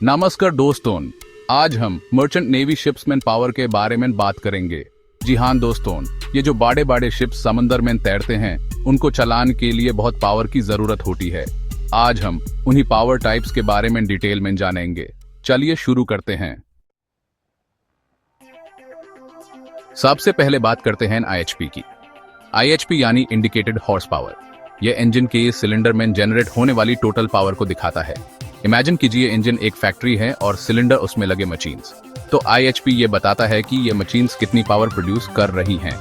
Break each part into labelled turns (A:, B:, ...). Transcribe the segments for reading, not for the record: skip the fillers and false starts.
A: नमस्कार दोस्तों, आज हम मर्चेंट नेवी शिप्समैन पावर के बारे में बात करेंगे। जी हाँ दोस्तों, ये जो बड़े बड़े शिप्स समंदर में तैरते हैं, उनको चलाने के लिए बहुत पावर की जरूरत होती है। आज हम उन्हीं पावर टाइप्स के बारे में डिटेल में जानेंगे। चलिए शुरू करते हैं। सबसे पहले बात करते हैं आईएचपी की। आईएचपी यानी इंडिकेटेड हॉर्स पावर। यह इंजन के सिलेंडर में जनरेट होने वाली टोटल पावर को दिखाता है। इमेजिन कीजिए इंजन एक फैक्ट्री है और सिलेंडर उसमें लगे मशीन्स। तो आईएचपी ये बताता है कि ये मशीन्स कितनी पावर प्रोड्यूस कर रही हैं।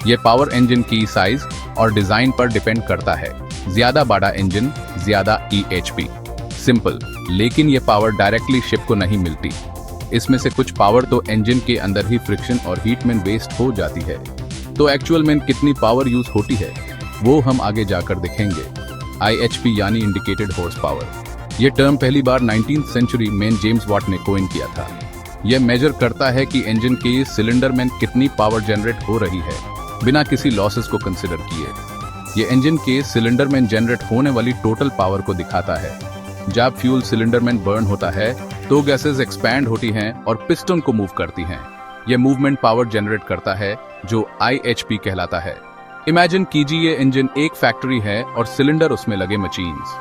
A: ये पावर इंजन की साइज और डिजाइन पर डिपेंड करता है। ज्यादा बड़ा इंजन ज्यादा ईएचपी। सिंपल, लेकिन ये पावर डायरेक्टली शिप को नहीं मिलती। इसमें से कुछ पावर तो इंजन के अंदर ही फ्रिक्शन और हीट में वेस्ट हो जाती है। तो एक्चुअल में कितनी पावर यूज होती है वो हम आगे जाकर देखेंगे। आईएचपी यानी इंडिकेटेड हॉर्स पावर। यह टर्म पहली बार 19th सेंचुरी में जेम्स वॉट ने कोइन किया था। यह मेजर करता है कि इंजन के सिलेंडर में कितनी पावर जनरेट हो रही है बिना किसी लॉसेस को कंसिडर किए। यह इंजन के सिलेंडर में जनरेट होने वाली टोटल पावर को दिखाता है। जब फ्यूल सिलेंडर में बर्न होता है तो गैसेस एक्सपैंड होती हैं और पिस्टन को मूव करती हैं। यह मूवमेंट पावर जनरेट करता है जो आईएचपी कहलाता है। इमेजिन कीजिए इंजन एक फैक्ट्री है और सिलेंडर उसमें लगे मशीन्स।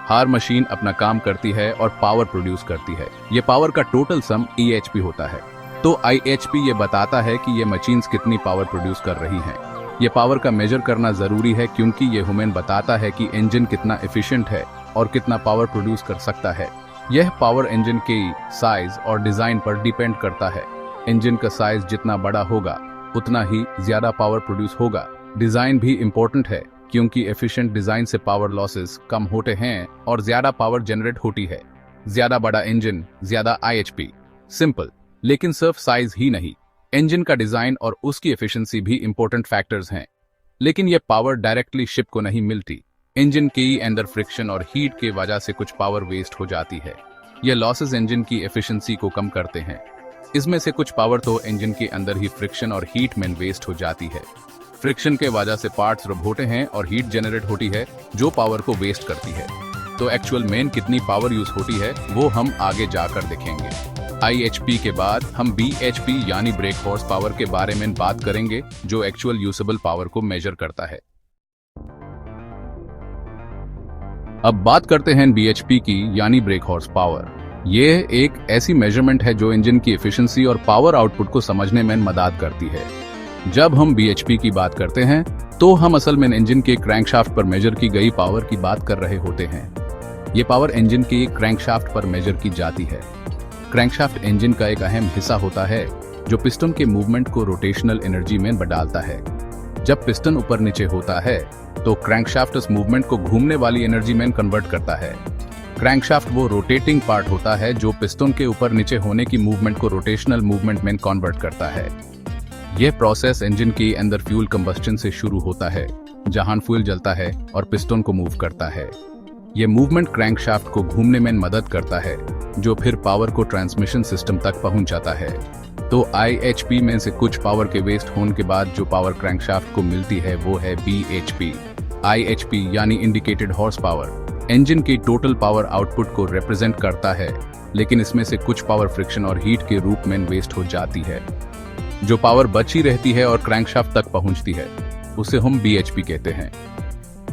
A: हर मशीन अपना काम करती है और पावर प्रोड्यूस करती है। ये पावर का टोटल सम ईएचपी होता है। तो आईएचपी ये बताता है कि ये मशीन्स कितनी पावर प्रोड्यूस कर रही हैं। ये पावर का मेजर करना जरूरी है क्योंकि ये हमें बताता है कि इंजन कितना एफिशिएंट है और कितना पावर प्रोड्यूस कर सकता है। यह पावर इंजन के साइज और डिजाइन पर डिपेंड करता है। इंजन का साइज जितना बड़ा होगा उतना ही ज्यादा पावर प्रोड्यूस होगा। डिजाइन भी इम्पोर्टेंट है क्योंकि एफिशिएंट डिजाइन से पावर लॉसेस कम होते हैं और ज्यादा पावर जनरेट होती है। ज्यादा बड़ा इंजन ज्यादा आईएचपी। सिंपल, लेकिन सिर्फ साइज ही नहीं, इंजन का डिजाइन और उसकी एफिशिएंसी भी इंपॉर्टेंट फैक्टर्स हैं। लेकिन यह पावर डायरेक्टली शिप को नहीं मिलती। इंजन के अंदर फ्रिक्शन और हीट के वजह से कुछ पावर वेस्ट हो जाती है। यह लॉसेस इंजन की एफिशिएंसी को कम करते हैं। इसमें से कुछ पावर तो इंजन के अंदर ही फ्रिक्शन और हीट में वेस्ट हो जाती है। फ्रिक्शन के वजह से पार्ट्स रब होते हैं और हीट जनरेट होती है जो पावर को वेस्ट करती है। तो एक्चुअल मेन कितनी पावर यूज होती है वो हम आगे जाकर देखेंगे। आईएचपी के बाद हम बीएचपी यानी ब्रेक हॉर्स पावर के बारे में बात करेंगे जो एक्चुअल यूजेबल पावर को मेजर करता है। अब बात करते हैं बीएचपी की यानी ब्रेक हॉर्स पावर। यह एक ऐसी मेजरमेंट है जो इंजन की एफिशिएंसी और पावर आउटपुट को समझने में मदद करती है। जब हम बीएचपी की बात करते हैं तो हम असल में इंजन के क्रैंकशाफ्ट पर मेजर की गई पावर की बात कर रहे होते हैं। ये पावर इंजन के क्रैंकशाफ्ट पर मेजर की जाती है। क्रैंकशाफ्ट इंजन का एक अहम हिस्सा होता है जो पिस्टन के मूवमेंट को रोटेशनल एनर्जी में बदलता है। जब पिस्टन ऊपर नीचे होता है तो क्रैंकशाफ्ट उस मूवमेंट को घूमने वाली एनर्जी में कन्वर्ट करता है। क्रैंकशाफ्ट वो रोटेटिंग पार्ट होता है जो पिस्टन के ऊपर नीचे होने की मूवमेंट को रोटेशनल मूवमेंट में कन्वर्ट करता है। यह प्रोसेस इंजन के अंदर फ्यूल कंबस्टन से शुरू होता है जहां फ्यूल जलता है और पिस्टन को मूव करता है। यह मूवमेंट क्रैंकशाफ्ट को घूमने में मदद करता है जो फिर पावर को ट्रांसमिशन सिस्टम तक पहुंच जाता है। तो आईएचपी में से कुछ पावर के वेस्ट होने के बाद जो पावर क्रैंकशाफ्ट को मिलती है वो है बीएचपी। आईएचपी यानी इंडिकेटेड हॉर्स पावर इंजन की टोटल पावर आउटपुट को रिप्रेजेंट करता है, लेकिन इसमें से कुछ पावर फ्रिक्शन और हीट के रूप में वेस्ट हो जाती है। जो पावर बची रहती है और क्रैंकशाफ्ट तक पहुंचती है उसे हम बीएचपी कहते हैं।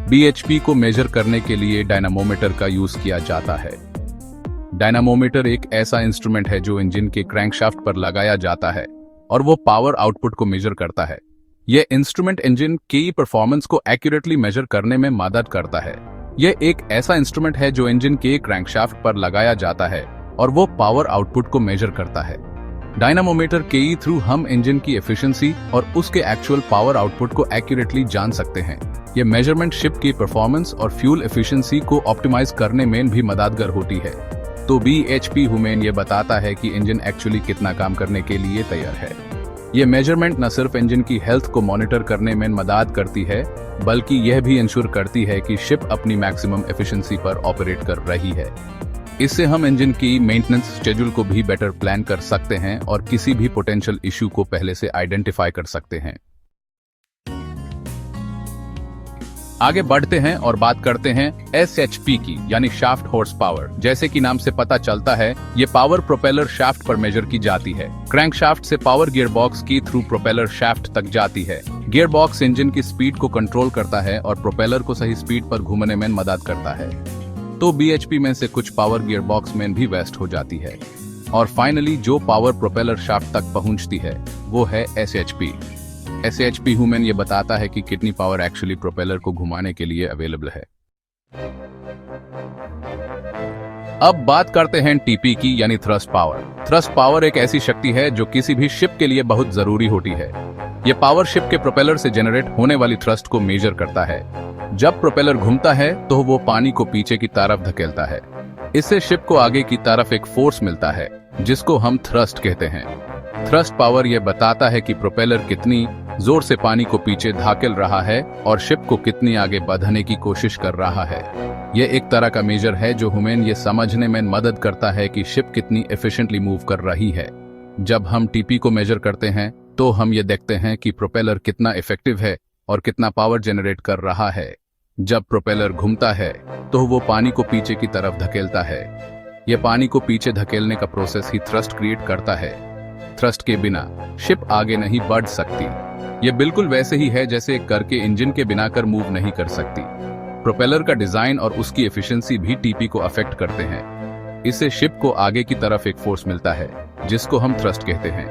A: बीएचपी को मेजर करने के लिए डायनामोमीटर का यूज किया जाता है। डायनामोमीटर एक ऐसा इंस्ट्रूमेंट है जो इंजन के क्रैंकशाफ्ट पर लगाया जाता है और वो पावर आउटपुट को मेजर करता है। यह इंस्ट्रूमेंट इंजन की परफॉर्मेंस को एक्यूरेटली मेजर करने में मदद करता है। यह एक ऐसा इंस्ट्रूमेंट है जो इंजन के क्रैंकशाफ्ट पर लगाया जाता है और वो पावर आउटपुट को मेजर करता है। डायनामोमीटर के थ्रू हम इंजन की एफिशिएंसी और उसके एक्चुअल पावर आउटपुट को एक्यूरेटली जान सकते हैं। यह मेजरमेंट शिप की परफॉर्मेंस और फ्यूल एफिशिएंसी को ऑप्टिमाइज करने में भी मददगार होती है। तो बीएचपी हमें यह बताता है कि इंजन एक्चुअली कितना काम करने के लिए तैयार है। यह मेजरमेंट न सिर्फ इंजन की हेल्थ को मॉनिटर करने में मदद करती है बल्कि यह भी इंश्योर करती है कि शिप अपनी मैक्सिमम एफिशिएंसी पर ऑपरेट कर रही है। इससे हम इंजन की मेंटेनेंस शेड्यूल को भी बेटर प्लान कर सकते हैं और किसी भी पोटेंशियल इश्यू को पहले से आइडेंटिफाई कर सकते हैं। आगे बढ़ते हैं और बात करते हैं SHP की, यानी शाफ्ट हॉर्स पावर। जैसे कि नाम से पता चलता है, ये पावर प्रोपेलर शाफ्ट पर मेजर की जाती है। क्रैंक शाफ्ट से पावर गियर बॉक्स की थ्रू प्रोपेलर शाफ्ट तक जाती है। गियर बॉक्स इंजन की स्पीड को कंट्रोल करता है और प्रोपेलर को सही स्पीड पर घूमने में मदद करता है। तो BHP में से कुछ पावर गियर बॉक्स में भी वेस्ट हो जाती है। और फाइनली जो पावर प्रोपेलर शाफ्ट तक पहुंचती है वो है SHP। SHP ह्यूमन ये बताता है कि कितनी पावर एक्चुअली प्रोपेलर को घुमाने के लिए अवेलेबल है। अब बात करते हैं TP की, यानी थ्रस्ट पावर। थ्रस्ट पावर एक ऐसी शक्ति है जो किसी भी शिप के लिए बहुत जरूरी होती है। यह पावर शिप के प्रोपेलर से जनरेट होने वाली थ्रस्ट को मेजर करता है। जब प्रोपेलर घूमता है तो वो पानी को पीछे की तरफ धकेलता है। इससे शिप को आगे की तरफ एक फोर्स मिलता है जिसको हम थ्रस्ट कहते हैं। थ्रस्ट पावर यह बताता है कि प्रोपेलर कितनी जोर से पानी को पीछे धकेल रहा है और शिप को कितनी आगे बढ़ने की कोशिश कर रहा है। यह एक तरह का मेजर है जो हमें यह समझने में मदद करता है कि शिप कितनी एफिशिएंटली मूव कर रही है। जब हम TP को मेजर करते हैं तो हम ये देखते हैं कि प्रोपेलर कितना इफेक्टिव है और कितना पावर जनरेट कर रहा है। जब प्रोपेलर घूमता है तो वो पानी को पीछे की तरफ धकेलता है। यह पानी को पीछे धकेलने का प्रोसेस ही थ्रस्ट क्रिएट करता है। थ्रस्ट के बिना शिप आगे नहीं बढ़ सकती। यह बिल्कुल वैसे ही है जैसे एक कार के इंजन के बिना कार मूव नहीं कर सकती। प्रोपेलर का डिजाइन और उसकी एफिशिएंसी भी TP को अफेक्ट करते हैं। इससे शिप को आगे की तरफ एक फोर्स मिलता है जिसको हम थ्रस्ट कहते हैं।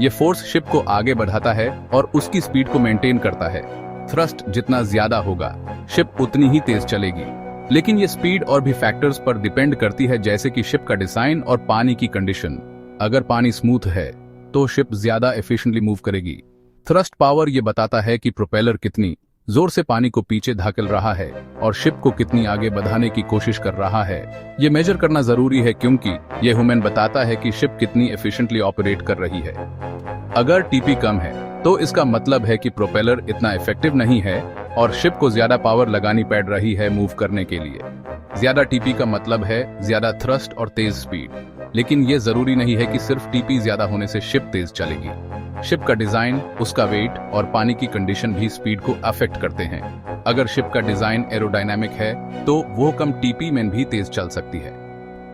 A: यह फोर्स शिप को आगे बढ़ाता है और उसकी स्पीड को मेंटेन करता है। थ्रस्ट जितना ज्यादा होगा शिप उतनी ही तेज चलेगी, लेकिन ये स्पीड और भी फैक्टर्स पर डिपेंड करती है, जैसे कि शिप का डिजाइन और पानी की कंडीशन। अगर पानी स्मूथ है तो शिप ज्यादा एफिशिएंटली मूव करेगी। थ्रस्ट पावर ये बताता है कि प्रोपेलर कितनी जोर से पानी को पीछे धकेल रहा है और शिप को कितनी आगे बढ़ाने की कोशिश कर रहा है। ये मेजर करना जरूरी है क्योंकि ये हमें बताता है कि शिप कितनी एफिशिएंटली ऑपरेट कर रही है। अगर TP कम है तो इसका मतलब है कि प्रोपेलर इतना इफेक्टिव नहीं है और शिप को ज्यादा पावर लगानी पड़ रही है मूव करने के लिए। ज्यादा TP का मतलब है ज्यादा थ्रस्ट और तेज स्पीड, लेकिन ये जरूरी नहीं है कि सिर्फ TP ज्यादा होने से शिप तेज चलेगी। शिप का डिजाइन, उसका वेट और पानी की कंडीशन भी स्पीड को अफेक्ट करते हैं। अगर शिप का डिजाइन एरोडायनामिक है तो वो कम TP में भी तेज चल सकती है।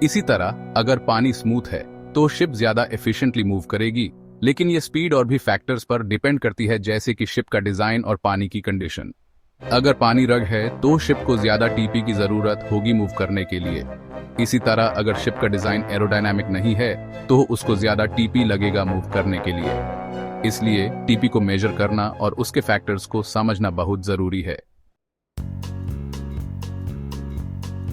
A: इसी तरह अगर पानी स्मूथ है तो शिप ज्यादा एफिशिएंटली मूव करेगी, लेकिन ये स्पीड और भी फैक्टर्स पर डिपेंड करती है, जैसे कि शिप का डिजाइन और पानी की कंडीशन। अगर पानी रग है तो शिप को ज्यादा TP की जरूरत होगी मूव करने के लिए। इसी तरह अगर शिप का डिजाइन एरोडायनामिक नहीं है तो उसको ज्यादा TP लगेगा मूव करने के लिए। इसलिए TP को मेजर करना और उसके फैक्टर्स को समझना बहुत जरूरी है।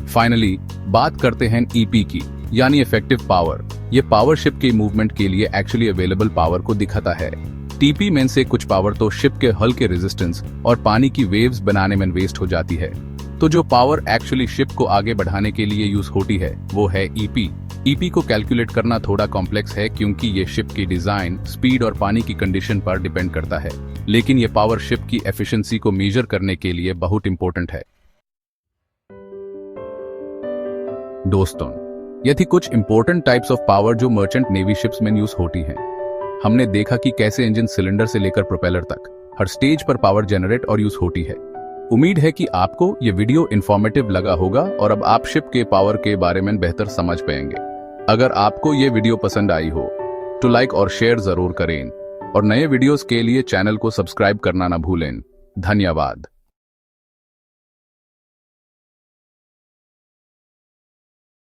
A: फाइनली बात करते हैं EP की, यानी इफेक्टिव पावर। ये पावर शिप के मूवमेंट के लिए एक्चुअली अवेलेबल पावर को दिखाता है। TP में से कुछ पावर तो शिप के हल्के रेजिस्टेंस और पानी की वेव्स बनाने में वेस्ट हो जाती है। तो जो पावर एक्चुअली शिप को आगे बढ़ाने के लिए यूज होती है वो है EP। EP को कैलकुलेट करना थोड़ा कॉम्प्लेक्स है क्योंकि ये शिप की डिजाइन, स्पीड और पानी की कंडीशन पर डिपेंड करता है, लेकिन ये पावर शिप की एफिशिएंसी को मेजर करने के लिए बहुत इंपॉर्टेंट है। दोस्तों, ये थी कुछ इंपॉर्टेंट टाइप्स ऑफ पावर जो मर्चेंट नेवी शिप्स में यूज होती हैं। हमने देखा कि कैसे इंजन सिलेंडर से लेकर प्रोपेलर तक हर स्टेज पर पावर जनरेट और यूज होती है। उम्मीद है कि आपको ये वीडियो इंफॉर्मेटिव लगा होगा और अब आप शिप के पावर के बारे में बेहतर समझ पाएंगे। अगर आपको ये वीडियो पसंद आई हो तो लाइक और शेयर जरूर करें और नए वीडियोस के लिए चैनल को सब्सक्राइब करना ना भूलें। धन्यवाद।